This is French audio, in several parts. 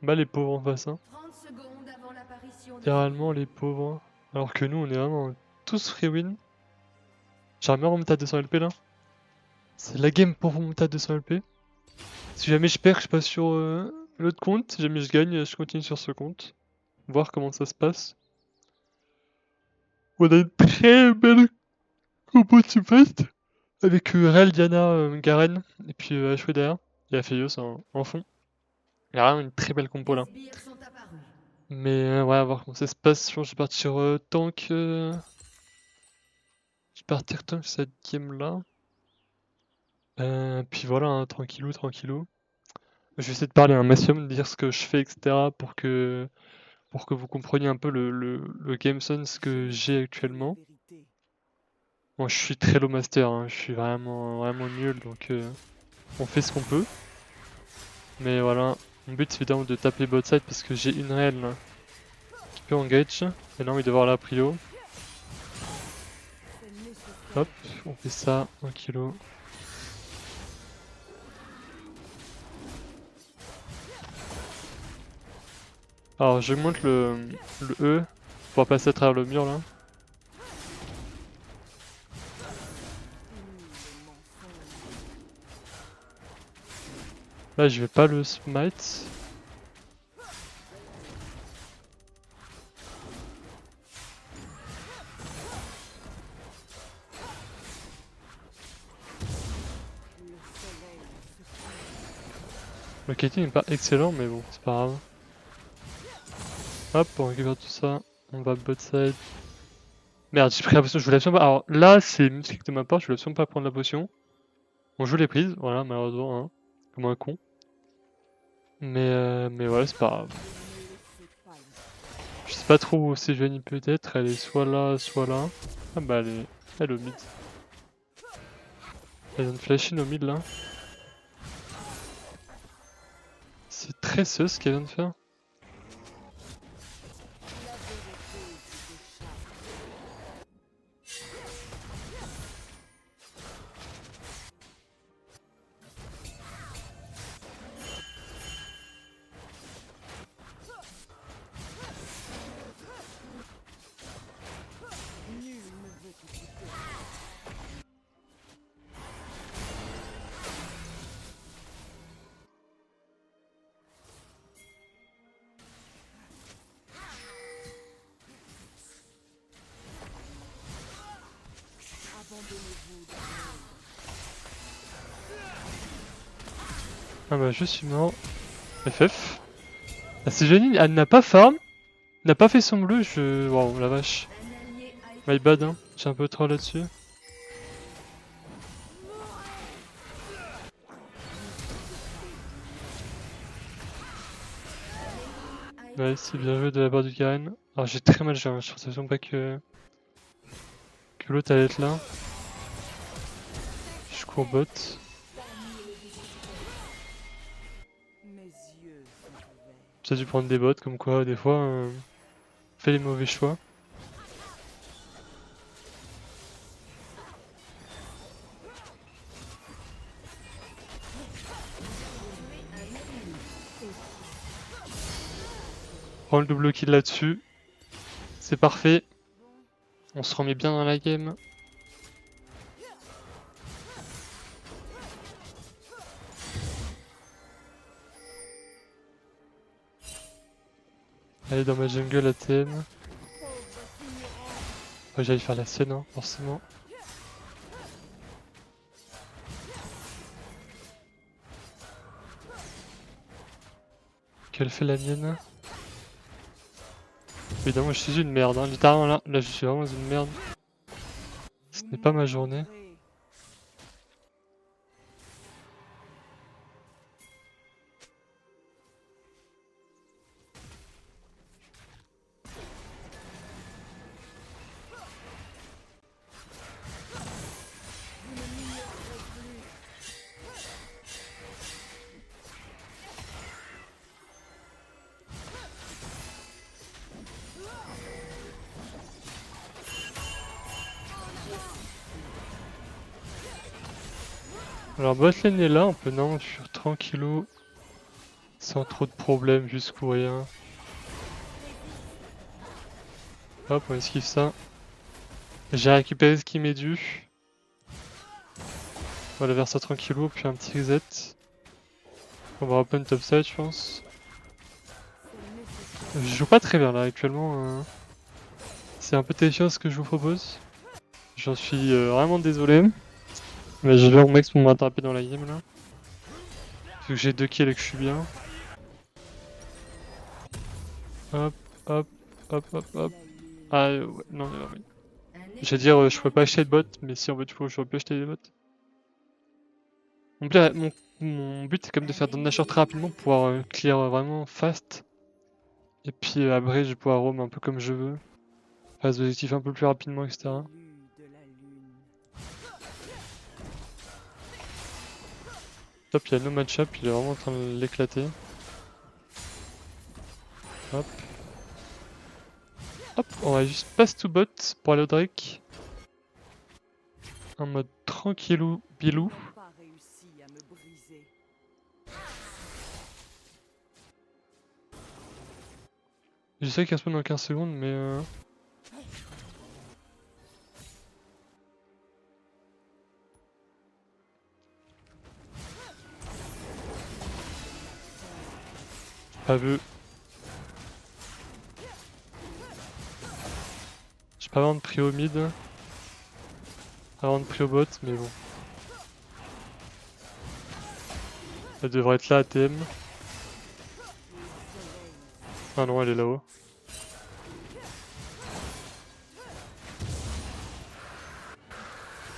Bah les pauvres en face, hein. 30 secondes avant l'apparition des Littéralement les pauvres. Alors que nous on est vraiment tous free win. J'aimerais bien remonter à 200 LP là. C'est la game pour remonter à 200 LP. Si jamais je perds, je passe sur l'autre compte. Si jamais je gagne, je continue sur ce compte. Voir comment ça se passe. On a une très belle compo de Subfest. Avec Rel, Diana, Garen. Et puis Ashway derrière. Et Aphelios en fond. Il y a vraiment une très belle compo là. sbires sont apparus. Mais ouais, à voir comment ça se passe. Je pense que je vais partir tank. Je vais partir tank cette game là. Puis voilà, hein, tranquillou, tranquillou. Je vais essayer de parler un maximum, de dire ce que je fais, etc. Pour que vous compreniez un peu le game sense que j'ai actuellement. Bon, je suis très low master, hein, je suis vraiment, vraiment nul, donc on fait ce qu'on peut. Mais voilà, mon but c'est évidemment de taper bot side parce que j'ai une réelle là, qui peut engage. Et là, on va devoir la prio. Hop, on fait ça, 1 kilo. Alors, j'augmente le E pour passer à travers le mur là. Là, je vais pas le smite. Le kiting n'est pas excellent, mais bon, c'est pas grave. Hop, on récupère tout ça. On va bot side. Merde, j'ai pris la potion, je voulais absolument pas. Alors là, c'est mystique de ma part, je voulais absolument pas prendre la potion. Bon, je l'ai prise, voilà, malheureusement, hein. Comme un con. Mais voilà, c'est pas grave. Je sais pas trop où c'est Jenny peut-être, elle est soit là, soit là. Ah bah elle est au mid. Elle vient de flash in au mid là. C'est très sus ce qu'elle vient de faire. Ah bah je suis mort. FF. Ah, c'est Jenny, elle n'a pas farm, n'a pas fait son bleu, je... Waouh, la vache. Un allié a été My bad, hein, j'ai un peu trop là-dessus. Ouais, c'est bien joué de la part du Garen. Alors j'ai très mal joué, hein, je pensais vraiment pas que l'autre allait être là. Je cours bot. J'ai dû prendre des bots, comme quoi des fois on fait les mauvais choix. Prends le double kill là-dessus. C'est parfait. On se remet bien dans la game. Allez dans ma jungle ATM. Ouais, j'allais faire la sienne, hein, forcément. Qu'elle fait la mienne. Évidemment, je suis une merde, hein. Littéralement là, je suis vraiment une merde. Ce n'est pas ma journée. Alors botlane est là, on peut non, je suis tranquillou. sans trop de problèmes, juste courir. Hop, on esquive ça. J'ai récupéré ce qui m'est dû. On va aller vers ça tranquillou, puis un petit reset. On va open topside, je pense. Je joue pas très bien là actuellement. C'est un peu terrifiant ce que je vous propose. J'en suis vraiment désolé. Mais je vais au max pour m'attraper dans la game là. Vu que j'ai 2 kills et que je suis bien. Hop, hop, hop, hop, hop. Ah ouais, non, oui. J'allais dire, je pourrais pas acheter de bots, mais si en fait, j'aurais pu acheter des bots. Mon but c'est comme de faire Damnation très rapidement pour pouvoir clear vraiment fast. Et puis après, je vais pouvoir roam un peu comme je veux. Faire des objectifs un peu plus rapidement, etc. Top, il y a no match-up, il est vraiment en train de l'éclater. Hop. Hop, on va juste pass to bot pour aller au Drake. En mode tranquillou, bilou. Je sais qu'il respawn dans 15 secondes, mais pas vu. J'ai pas vraiment de prio mid. Pas vraiment de prio bot, mais bon. Elle devrait être là, ATM. Ah non, elle est là-haut.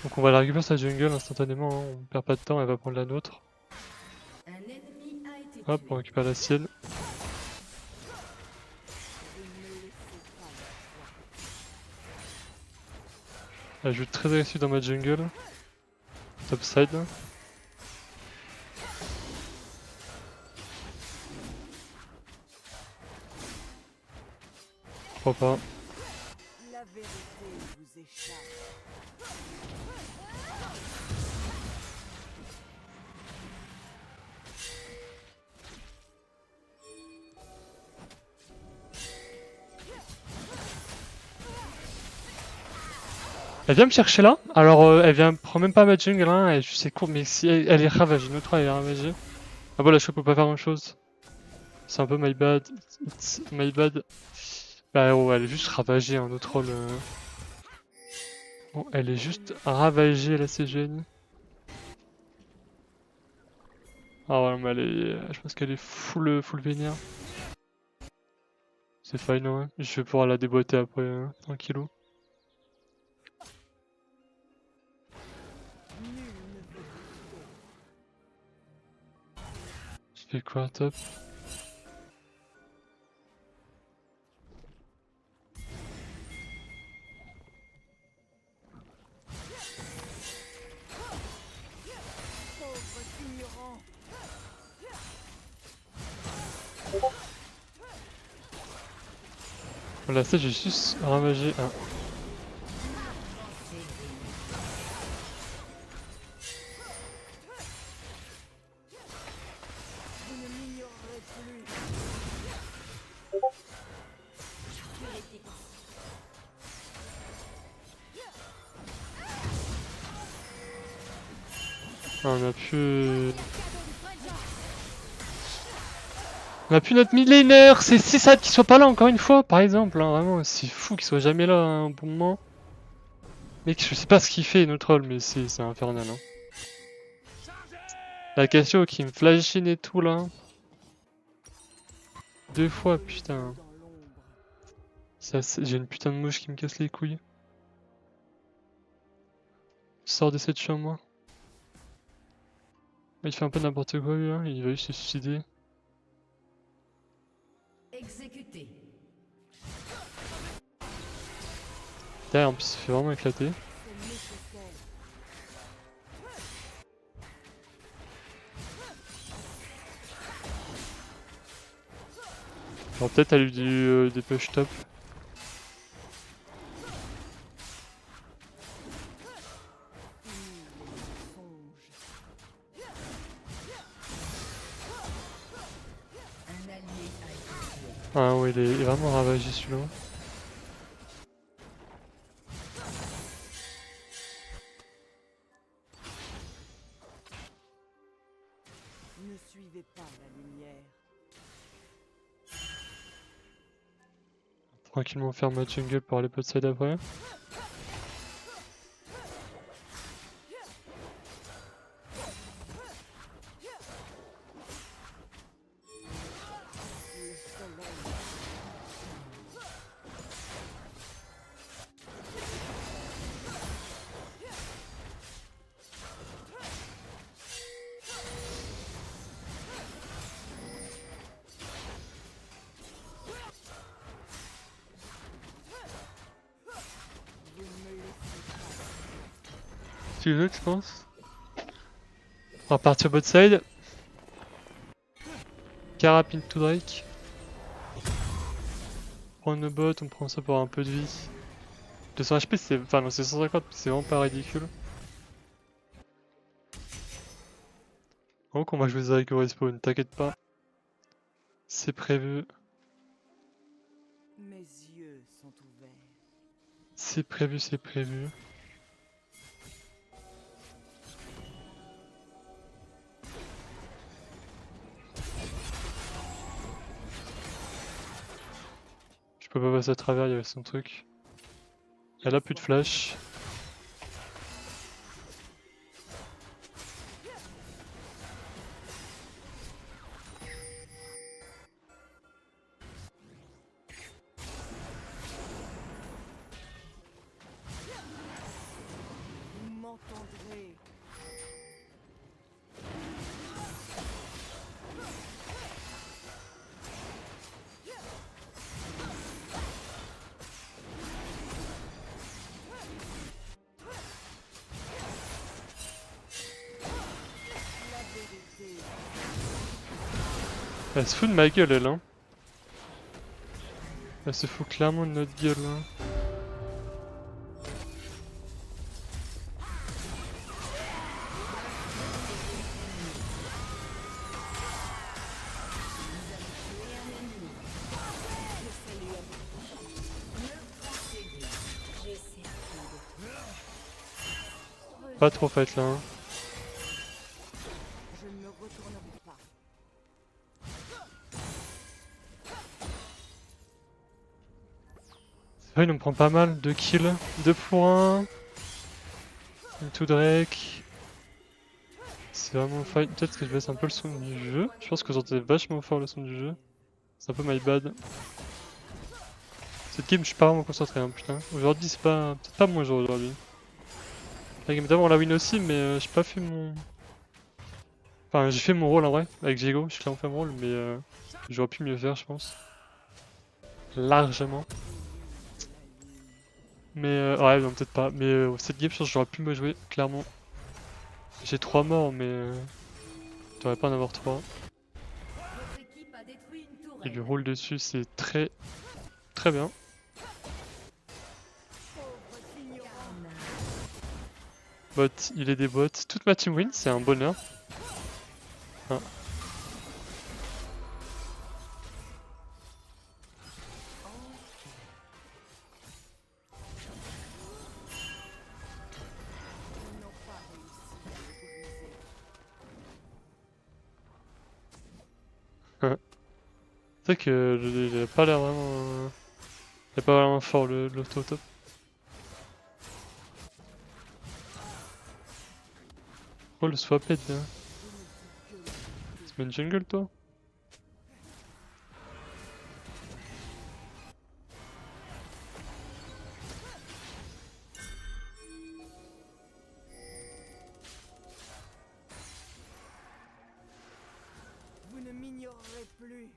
Donc on va la récupérer sa jungle instantanément, hein. On perd pas de temps, elle va prendre la nôtre. Hop, on récupère la sienne. Elle joue très agressif dans ma jungle. Topside. Je crois pas. Elle vient me chercher là. Alors elle vient prend même pas ma jungle, hein. Et je sais court, mais si elle est ravagée, notre elle est ravagée. Ah bon, là je peux pas faire grand chose. C'est un peu my bad. It's my bad. Bah oh, elle est juste ravagée, hein, notre troll. Bon, elle est juste ravagée la CGN. Ah ouais, mais elle est... je pense qu'elle est full vénère. C'est fine, ouais. Je vais pouvoir la déboîter après, tranquillou. Je fais quoi, top? Voilà, ça j'ai juste ravagé un. On a pu... On a plus notre mid laner, c'est sad qu'il soit pas là encore une fois, par exemple, hein, vraiment, c'est fou qu'il soit jamais là à un bon moment. Mec, je sais pas ce qu'il fait, notre troll, mais c'est infernal, hein. La Cassio qui me flashine et tout, là. 2 fois, putain. J'ai une putain de mouche qui me casse les couilles. Sors de cette chambre, moi. Il fait un peu n'importe quoi, lui, hein. Il va juste se suicider. Exécuté. Derrière, en plus, il se fait vraiment éclater. Alors peut-être aller des push top. Ah ouais, il est vraiment ravagé celui-là. Ne suivez pas la lumière. Tranquillement faire ma jungle pour aller pot side après. Le soleil. Vous ne me laissez pas. Tu veux, je pense. On va partir bot side. Carapine to Drake. Prendre le bot, on prend ça pour un peu de vie. 200 HP, c'est. Enfin, non, c'est 150, c'est vraiment pas ridicule. Donc, on va jouer Zarek au respawn, t'inquiète pas. C'est prévu. Mes yeux sont ouverts. C'est prévu, c'est prévu. Je peux pas passer à travers, il y avait son truc. Elle a plus de flash. Vous m'entendrez. La vérité. Elle se fout de ma gueule, elle, hein. Elle se fout clairement de notre gueule, hein. Pas trop fight là, hein. Je ne me retournerai pas. C'est vrai, il nous prend pas mal. 2 kills. 2 pour 1. Into Drake. C'est vraiment fight. Peut-être que je baisse un peu le son du jeu. Je pense que j'entendais vachement fort le son du jeu. C'est un peu my bad. Cette game, je suis pas vraiment concentré, hein, putain. Aujourd'hui, c'est pas. Peut-être pas mon jour aujourd'hui. La game d'avant, on la win aussi, mais j'ai pas fait mon. Enfin, j'ai fait mon rôle en vrai. Avec Diego, j'ai clairement fait mon rôle, mais j'aurais pu mieux faire, je pense. Largement. Mais ouais, non, peut-être pas. Mais cette game, je pense que j'aurais pu me jouer, clairement. J'ai 3 morts, mais je devrais pas en avoir 3. Votre équipe a détruit une Et tourelle. le rôle dessus, c'est très très bien. Bot, il est des bots. Toute ma team win, c'est un bonheur. Ah. Ils n'ont pas réussi à le briser. C'est vrai que il a pas l'air vraiment. Il a pas vraiment fort l'auto-top. Oh, le swap est bien. Tu mets une jungle, toi? Vous ne m'ignorerez plus.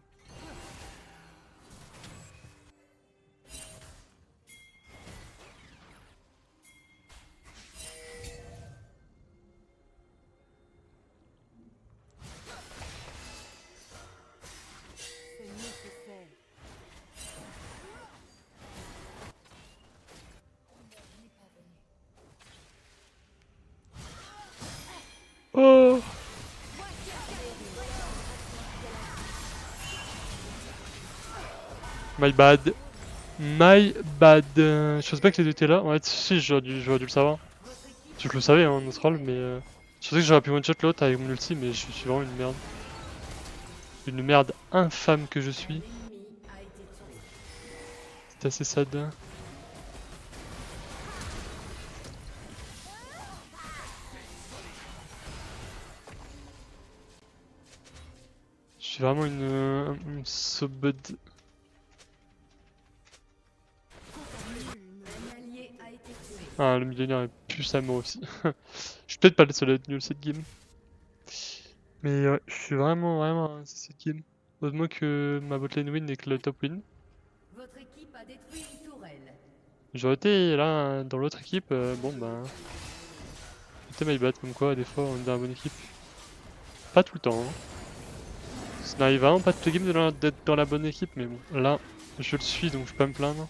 C'est nécessaire. Oh! My bad. My bad. Je sais pas que les deux étaient là. Ouais, si, j'aurais dû le savoir. Je le savais, hein, notre rôle, mais je sais que j'aurais pu one-shot l'autre avec mon ulti, mais je suis vraiment une merde. Une merde infâme que je suis. L'ennemi a été tué. C'est assez sad. Je suis vraiment une sobed. Un allié a été tué. Ah, le millionnaire est plus à moi aussi. Je suis peut-être pas le seul à être nul cette game. Mais ouais, je suis vraiment cette game. Heureusement que ma botlane win et que le top win. Votre équipe a détruit une tourelle. J'aurais été là dans l'autre équipe, bon bah. C'était my bad, comme quoi des fois on est dans la bonne équipe. Pas tout le temps, hein. Ça n'arrive vraiment pas toutes les games d'être dans la bonne équipe, mais bon, là je le suis donc je peux pas me plaindre.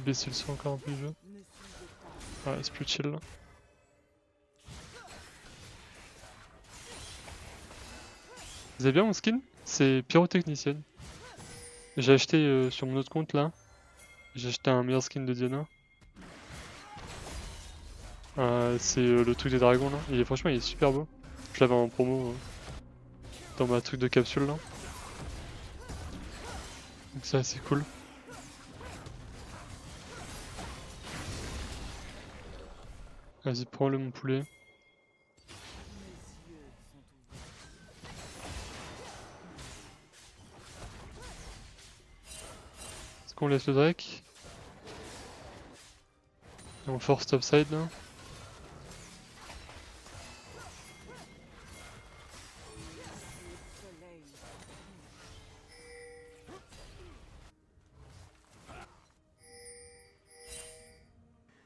Baisser le son encore un peu le jeu. Ne suivez pas. Ouais, c'est plus chill là. Vous avez bien mon skin? C'est pyrotechnicienne. J'ai acheté sur mon autre compte là. J'ai acheté un meilleur skin de Diana. C'est le truc des dragons là. Franchement il est super beau. Je l'avais en promo dans ma truc de capsule là. Donc ça c'est cool. Vas-y prends-le mon poulet. Mes yeux sont ouverts. Est-ce qu'on laisse le Drake? Et on force topside là. Le soleil.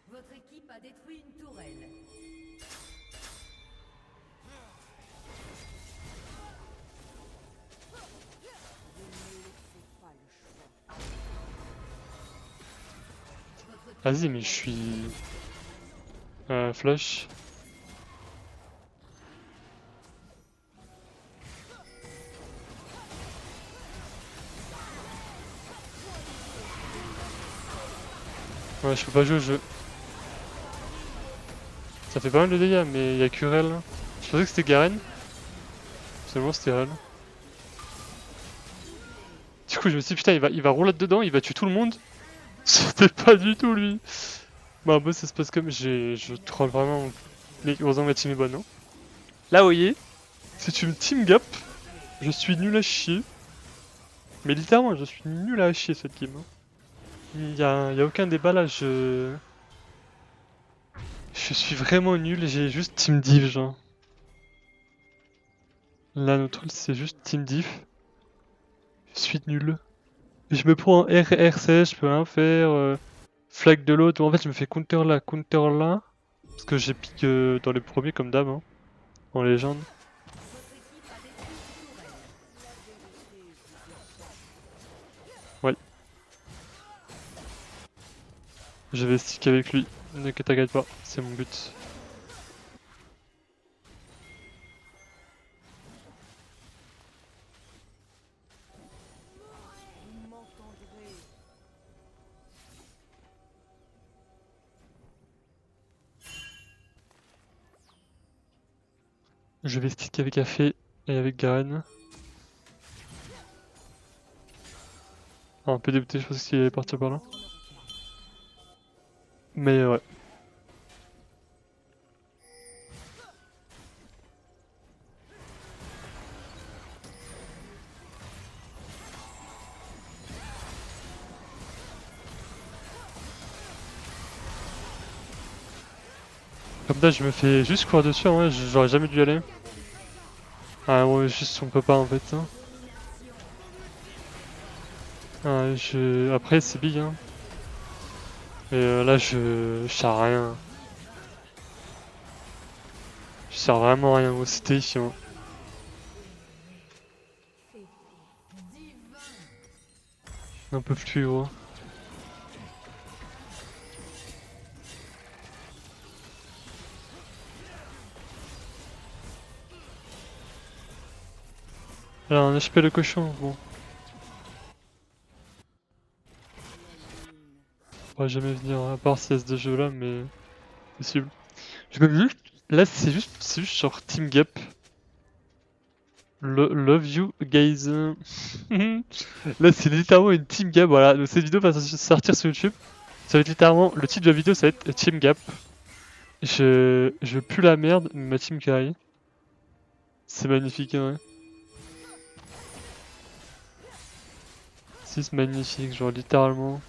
Votre équipe a détruit une tourelle. Ne me laissez pas le choix. Votre Vas-y mais je suis... flash. Ouais je peux pas jouer au jeu. Ça fait pas mal de dégâts mais il y a Curel. Je pensais que c'était Garen. Seulement c'était elle. Du coup je me suis dit putain il va rouler dedans, il va tuer tout le monde. C'était pas du tout lui. Bon bah ça se passe comme je troll vraiment. Mais heureusement ma team est bonne non. Là vous voyez, c'est une team gap. Je suis nul à chier. Mais littéralement je suis nul à chier cette game. Hein. Il y a aucun débat là, je suis vraiment nul, j'ai juste team div genre. Là notre troll c'est juste team div. Je suis nul. Je me prends RRC, je peux rien faire. Flag de l'autre, en fait je me fais counter là, counter là. Parce que j'ai pique dans les premiers comme d'hab, hein, en légende. équipe a détruit une tourelle. La vérité vous échappe. Ouais. Je vais stick avec lui, ne t'inquiète pas, c'est mon but. Vous m'entendrez. Je vais stick avec Afé et avec Garen. Ah, un peu dégoûté, je pense qu'il est parti par là. Mais ouais. Comme ça, je me fais juste courir dessus, en vrai, j'aurais jamais dû y aller. Ah ouais, juste on peut pas en fait. Hein. Après c'est big hein. Et là je sers à rien. Je sers vraiment à rien, gros, c'est terrifiant. Un peu plus gros. Alors un HP le cochon, bon. On va jamais venir à part ces deux jeux là, mais possible. Je me juste, là c'est juste genre Team Gap. Love you guys. Là c'est littéralement une Team Gap, voilà. Donc cette vidéo va sortir sur YouTube. Ça va être littéralement, le titre de la vidéo ça va être Team Gap. Je pue la merde, mais ma team carry. C'est magnifique, hein. Si c'est magnifique, genre littéralement.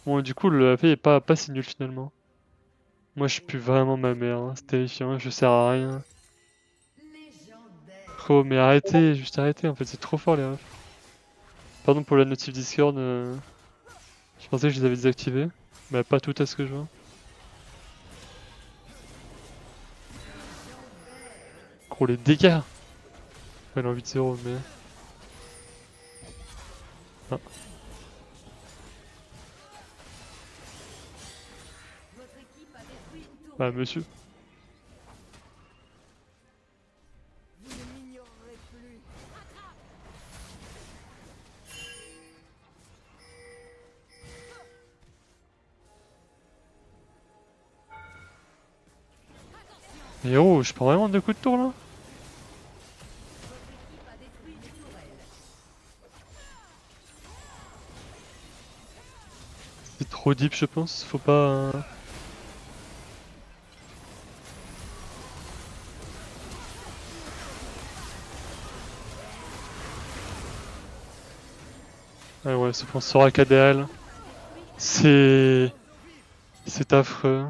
Bon du coup le AP est pas si nul finalement. Moi je pue vraiment ma mère, hein. C'est terrifiant, je sers à rien. Oh mais arrêtez, juste arrêtez en fait, c'est trop fort les refs. Pardon pour la notif Discord, je pensais que je les avais désactivés, mais pas tout à ce que je vois. Gros les dégâts. Elle est en 8-0 mais... Ah. Bah monsieur. Vous ne m'ignorerez plus. Mais oh, je prends vraiment 2 coups de tour là. C'est trop deep je pense, faut pas... Ah ouais, se prend Soraka DL. C'est affreux.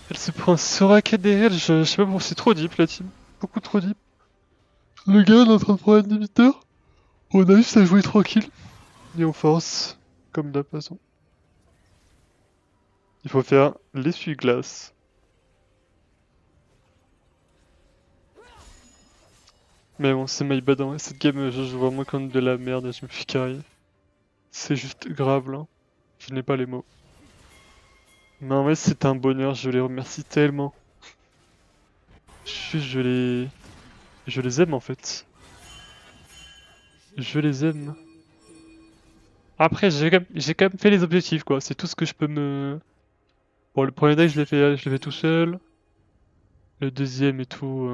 Elle se prend Soraka DL, je sais pas pourquoi, c'est trop deep la team. Beaucoup trop deep. Le gars est en train de prendre un inhibiteur. On a juste à jouer tranquille. Et on force. Comme d'hab façon. Il faut faire l'essuie-glace. Mais bon, c'est my bad, hein. Cette game, je joue vraiment comme de la merde et je me fais carry. C'est juste grave là. Je n'ai pas les mots. Mais en vrai, c'est un bonheur, je les remercie tellement. Juste, je les aime en fait. Je les aime. Après, j'ai quand même fait les objectifs quoi. C'est tout ce que je peux me... Bon, le premier deck, je l'ai fait tout seul. Le deuxième et tout...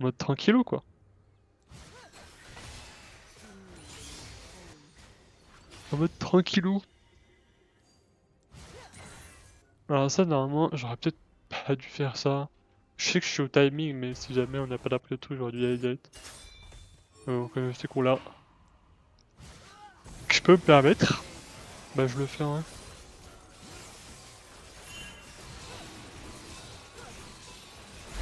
En mode tranquillou quoi. En mode tranquillou. Alors ça, normalement, j'aurais peut-être pas dû faire ça. Je sais que je suis au timing, mais si jamais on n'a pas d'après tout, j'aurais dû y aller direct. Donc je sais qu'on l'a. Que je peux me permettre. Bah je le fais, hein.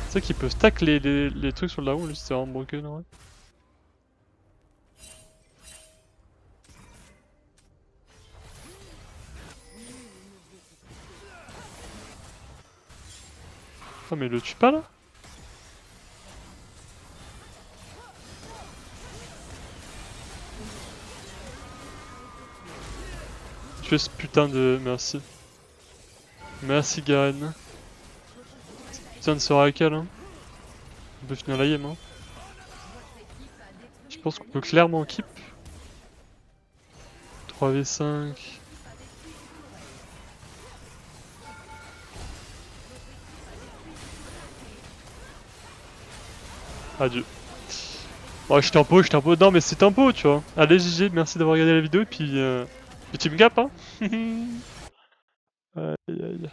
C'est vrai qu'il peut stack les trucs sur le down, c'est vraiment broken, ouais. Ah mais il le tue pas là? Tuer ce putain de... Merci. Merci Garen. Putain de Soraka là. On peut finir la game, hein. Je pense qu'on peut clairement keep. 3v5. Adieu. Oh, je tempo. Non, mais c'est tempo, tu vois. Allez, GG, merci d'avoir regardé la vidéo. Et puis team gap, hein. Aïe aïe.